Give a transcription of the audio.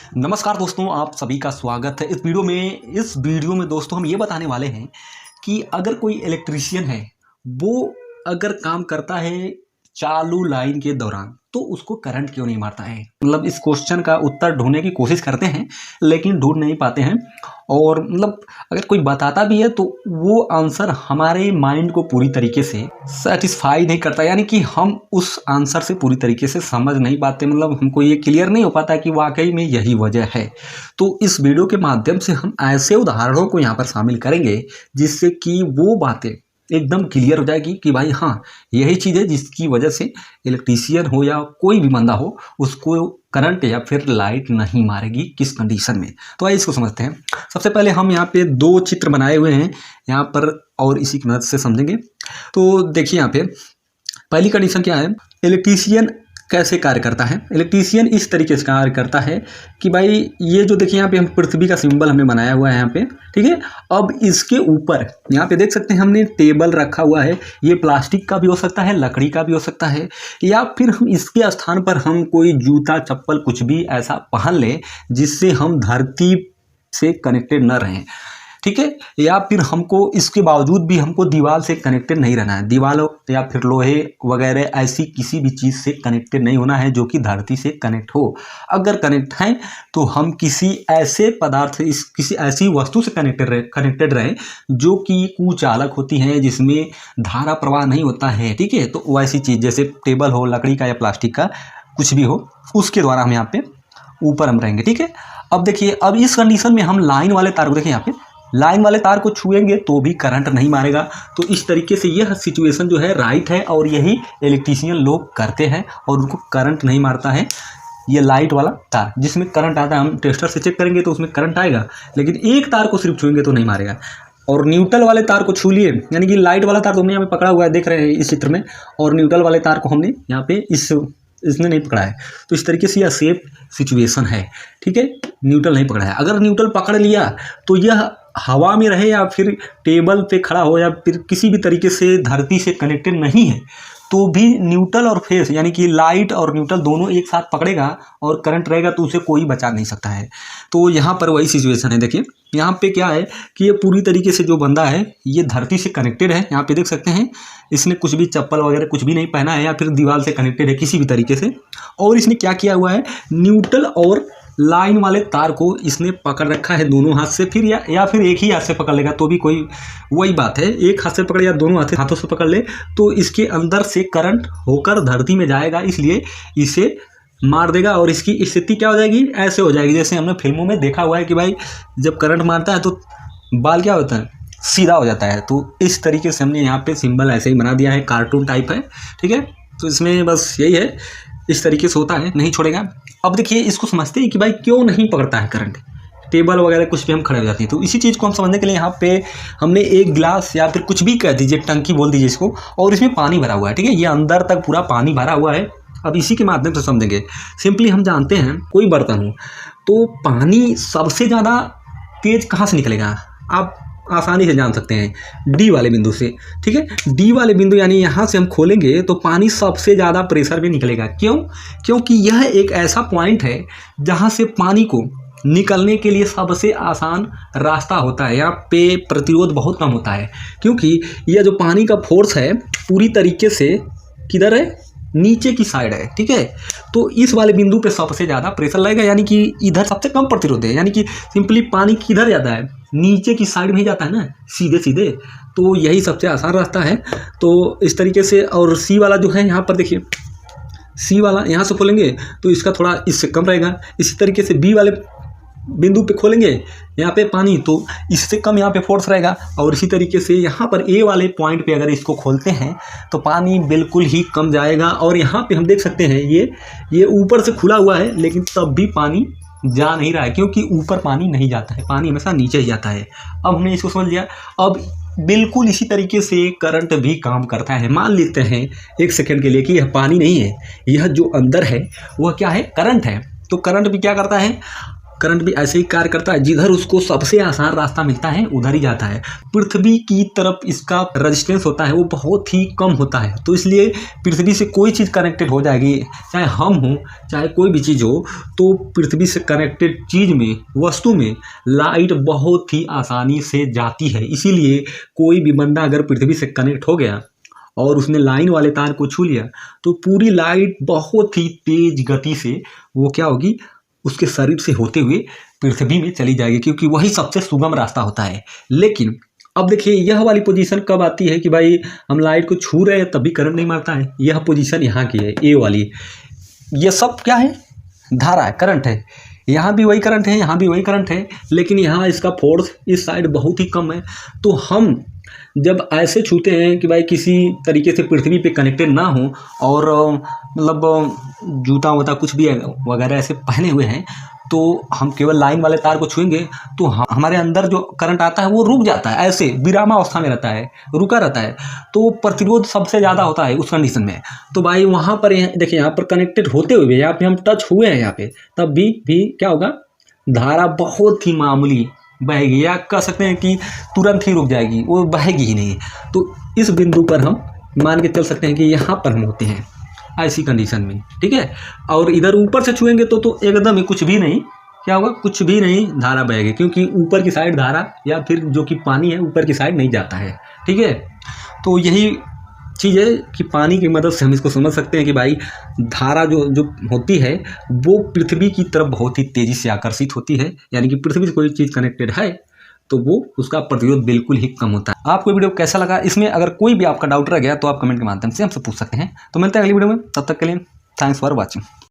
नमस्कार दोस्तों, आप सभी का स्वागत है इस वीडियो में दोस्तों हम ये बताने वाले हैं कि अगर कोई इलेक्ट्रीशियन है वो अगर काम करता है चालू लाइन के दौरान तो उसको करंट क्यों नहीं मारता है। मतलब इस क्वेश्चन का उत्तर ढूंढने की कोशिश करते हैं लेकिन ढूंढ नहीं पाते हैं। और मतलब अगर कोई बताता भी है तो वो आंसर हमारे माइंड को पूरी तरीके से सेटिस्फाई नहीं करता, यानी कि हम उस आंसर से पूरी तरीके से समझ नहीं पाते। मतलब हमको ये क्लियर नहीं हो पाता कि वाकई में यही वजह है। तो इस वीडियो के माध्यम से हम ऐसे उदाहरणों को यहाँ पर शामिल करेंगे जिससे कि वो बातें एकदम क्लियर हो जाएगी कि भाई हाँ, यही चीज़ है जिसकी वजह से इलेक्ट्रीशियन हो या कोई भी बंदा हो उसको करंट या फिर लाइट नहीं मारेगी, किस कंडीशन में। तो आइए इसको समझते हैं। सबसे पहले हम यहाँ पे दो चित्र बनाए हुए हैं यहाँ पर और इसी की मदद से समझेंगे। तो देखिए यहाँ पे पहली कंडीशन क्या है, इलेक्ट्रीशियन कैसे कार्य करता है। इलेक्ट्रीशियन इस तरीके से कार्य करता है कि भाई ये जो देखिए यहाँ पे हम पृथ्वी का सिंबल हमने बनाया हुआ है यहाँ पे, ठीक है। अब इसके ऊपर यहाँ पे देख सकते हैं हमने टेबल रखा हुआ है। ये प्लास्टिक का भी हो सकता है, लकड़ी का भी हो सकता है, या फिर हम इसके स्थान पर हम कोई जूता चप्पल कुछ भी ऐसा पहन लें जिससे हम धरती से कनेक्टेड न रहें, ठीक है। या फिर हमको इसके बावजूद भी हमको दीवार से कनेक्टेड नहीं रहना है, दीवार या फिर लोहे वगैरह ऐसी किसी भी चीज़ से कनेक्टेड नहीं होना है जो कि धरती से कनेक्ट हो। अगर कनेक्ट है तो हम किसी ऐसे पदार्थ किसी ऐसी वस्तु से कनेक्टेड रहे जो कि कुचालक होती हैं, जिसमें धारा प्रवाह नहीं होता है, ठीक है। तो वैसी चीज़ जैसे टेबल हो, लकड़ी का या प्लास्टिक का कुछ भी हो, उसके द्वारा हम यहाँ पे ऊपर हम रहेंगे, ठीक है। अब देखिए, अब इस कंडीशन में हम लाइन वाले तार को देखिए, यहाँ पे लाइन वाले तार को छुएंगे तो भी करंट नहीं मारेगा। तो इस तरीके से यह सिचुएशन जो है राइट है और यही इलेक्ट्रीशियन लोग करते हैं और उनको करंट नहीं मारता है। ये लाइट वाला तार जिसमें करंट आता है, हम टेस्टर से चेक करेंगे तो उसमें करंट आएगा, लेकिन एक तार को सिर्फ छुएंगे तो नहीं मारेगा। और न्यूट्रल वाले तार को छू लिए, यानी कि लाइट वाला तार तो हमने यहाँ पे पकड़ा हुआ है, देख रहे हैं इस चित्र में, और न्यूट्रल वाले तार को हमने यहाँ पे इसने नहीं पकड़ा है। तो इस तरीके से यह सेफ सिचुएशन है, ठीक है। न्यूट्रल नहीं पकड़ा है। अगर न्यूट्रल पकड़ लिया तो यह हवा में रहे या फिर टेबल पे खड़ा हो या फिर किसी भी तरीके से धरती से कनेक्टेड नहीं है तो भी न्यूट्रल और फेस यानी कि लाइट और न्यूट्रल दोनों एक साथ पकड़ेगा और करंट रहेगा तो उसे कोई बचा नहीं सकता है। तो यहाँ पर वही सिचुएशन है। देखिए यहाँ पे क्या है कि ये पूरी तरीके से जो बंदा है ये धरती से कनेक्टेड है। यहाँ पे देख सकते हैं इसने कुछ भी चप्पल वगैरह कुछ भी नहीं पहना है या फिर दीवार से कनेक्टेड है किसी भी तरीके से। और इसने क्या किया हुआ है, न्यूट्रल और लाइन वाले तार को इसने पकड़ रखा है दोनों हाथ से, फिर या फिर एक ही हाथ से पकड़ लेगा तो भी कोई वही बात है, एक हाथ से पकड़े या दोनों हाथों से पकड़ ले तो इसके अंदर से करंट होकर धरती में जाएगा, इसलिए इसे मार देगा। और इसकी स्थिति क्या हो जाएगी, ऐसे हो जाएगी जैसे हमने फिल्मों में देखा हुआ है कि भाई जब करंट मारता है तो बाल क्या होता है, सीधा हो जाता है। तो इस तरीके से हमने यहाँ पे सिंबल ऐसे ही बना दिया है, कार्टून टाइप है, ठीक है। तो इसमें बस यही है, इस तरीके से होता है, नहीं छोड़ेगा। अब देखिए इसको समझते हैं कि भाई क्यों नहीं पकड़ता है करंट, टेबल वगैरह कुछ भी हम खड़े हो जाते हैं। तो इसी चीज़ को हम समझने के लिए यहाँ पे हमने एक गिलास या फिर कुछ भी कह दीजिए, टंकी बोल दीजिए इसको, और इसमें पानी भरा हुआ है, ठीक है। ये अंदर तक पूरा पानी भरा हुआ है। अब इसी के माध्यम से समझेंगे। सिंपली हम जानते हैं कोई बर्तन हो तो पानी सबसे ज़्यादा तेज कहाँ से निकलेगा, आप आसानी से जान सकते हैं, डी वाले बिंदु से, ठीक है। डी वाले बिंदु यानी यहाँ से हम खोलेंगे तो पानी सबसे ज़्यादा प्रेशर पे निकलेगा। क्यों? क्योंकि यह एक ऐसा पॉइंट है जहाँ से पानी को निकलने के लिए सबसे आसान रास्ता होता है। यहाँ पे प्रतिरोध बहुत कम होता है क्योंकि यह जो पानी का फोर्स है पूरी तरीके से किधर है, नीचे की साइड है, ठीक है। तो इस वाले बिंदु पे सबसे ज़्यादा प्रेशर लगेगा, यानी कि इधर सबसे कम प्रतिरोध है, यानी कि सिंपली पानी किधर जाता है, नीचे की साइड में ही जाता है ना, सीधे सीधे। तो यही सबसे आसान रास्ता है। तो इस तरीके से, और सी वाला जो है यहाँ पर देखिए, सी वाला यहाँ से खोलेंगे तो इसका थोड़ा इससे कम रहेगा। इसी तरीके से बी वाले बिंदु पे खोलेंगे यहाँ पे पानी तो इससे कम यहाँ पे फोर्स रहेगा। और इसी तरीके से यहाँ पर ए वाले पॉइंट पे अगर इसको खोलते हैं तो पानी बिल्कुल ही कम जाएगा। और यहाँ पे हम देख सकते हैं ये ऊपर से खुला हुआ है लेकिन तब भी पानी जा नहीं रहा है क्योंकि ऊपर पानी नहीं जाता है, पानी हमेशा नीचे ही जाता है। अब हमने इसको समझ लिया। अब बिल्कुल इसी तरीके से करंट भी काम करता है। मान लेते हैं एक सेकेंड के लिए कि यह पानी नहीं है, यह जो अंदर है वह क्या है, करंट है। तो करंट भी क्या करता है, करंट भी ऐसे ही कार्य करता है, जिधर उसको सबसे आसान रास्ता मिलता है उधर ही जाता है। पृथ्वी की तरफ इसका रेजिस्टेंस होता है वो बहुत ही कम होता है, तो इसलिए पृथ्वी से कोई चीज़ कनेक्टेड हो जाएगी, चाहे हम हों चाहे कोई भी चीज़ हो, तो पृथ्वी से कनेक्टेड चीज़ में, वस्तु में लाइट बहुत ही आसानी से जाती है। इसीलिए कोई भी बंदा अगर पृथ्वी से कनेक्ट हो गया और उसने लाइन वाले तार को छू लिया तो पूरी लाइट बहुत ही तेज गति से वो क्या होगी, उसके शरीर से होते हुए पृथ्वी में चली जाएगी, क्योंकि वही सबसे सुगम रास्ता होता है। लेकिन अब देखिए यह वाली पोजीशन कब आती है कि भाई हम लाइट को छू रहे हैं तब भी करंट नहीं मारता है। यह पोजीशन यहाँ की है, ए वाली। ये सब क्या है, धारा है, करंट है। यहाँ भी वही करंट है, यहाँ भी वही करंट है, लेकिन यहाँ इसका फोर्स इस साइड बहुत ही कम है। तो हम जब ऐसे छूते हैं कि भाई किसी तरीके से पृथ्वी पे कनेक्टेड ना हो और मतलब जूता वूता कुछ भी वगैरह ऐसे पहने हुए हैं, तो हम केवल लाइन वाले तार को छुएंगे तो हमारे अंदर जो करंट आता है वो रुक जाता है, ऐसे विरामावस्था में रहता है, रुका रहता है। तो प्रतिरोध सबसे ज़्यादा होता है उस कंडीशन में। तो भाई वहाँ पर देखिए, यहाँ पर कनेक्टेड होते हुए भी, यहाँ पे हम टच हुए हैं यहाँ पे, तब भी क्या होगा, धारा बहुत ही मामूली बहेगी, या कह सकते हैं कि तुरंत ही रुक जाएगी, वो बहेगी ही नहीं। तो इस बिंदु पर हम मान के चल सकते हैं कि यहाँ पर हम होते हैं ऐसी कंडीशन में, ठीक है। और इधर ऊपर से छुएंगे तो एकदम ही कुछ भी नहीं, क्या होगा, कुछ भी नहीं, धारा बहेगी, क्योंकि ऊपर की साइड धारा या फिर जो कि पानी है ऊपर की साइड नहीं जाता है, ठीक है। तो यही चीज़ है कि पानी की मदद से हम इसको समझ सकते हैं कि भाई धारा जो होती है वो पृथ्वी की तरफ बहुत ही तेज़ी से आकर्षित होती है, यानी कि पृथ्वी से कोई चीज़ कनेक्टेड है तो वो उसका प्रतिरोध बिल्कुल ही कम होता है। आपको वीडियो कैसा लगा, इसमें अगर कोई भी आपका डाउट रह गया तो आप कमेंट के माध्यम से हमसे पूछ सकते हैं। तो मिलते हैं अगली वीडियो में, तब तक के लिए थैंक्स फॉर वॉचिंग।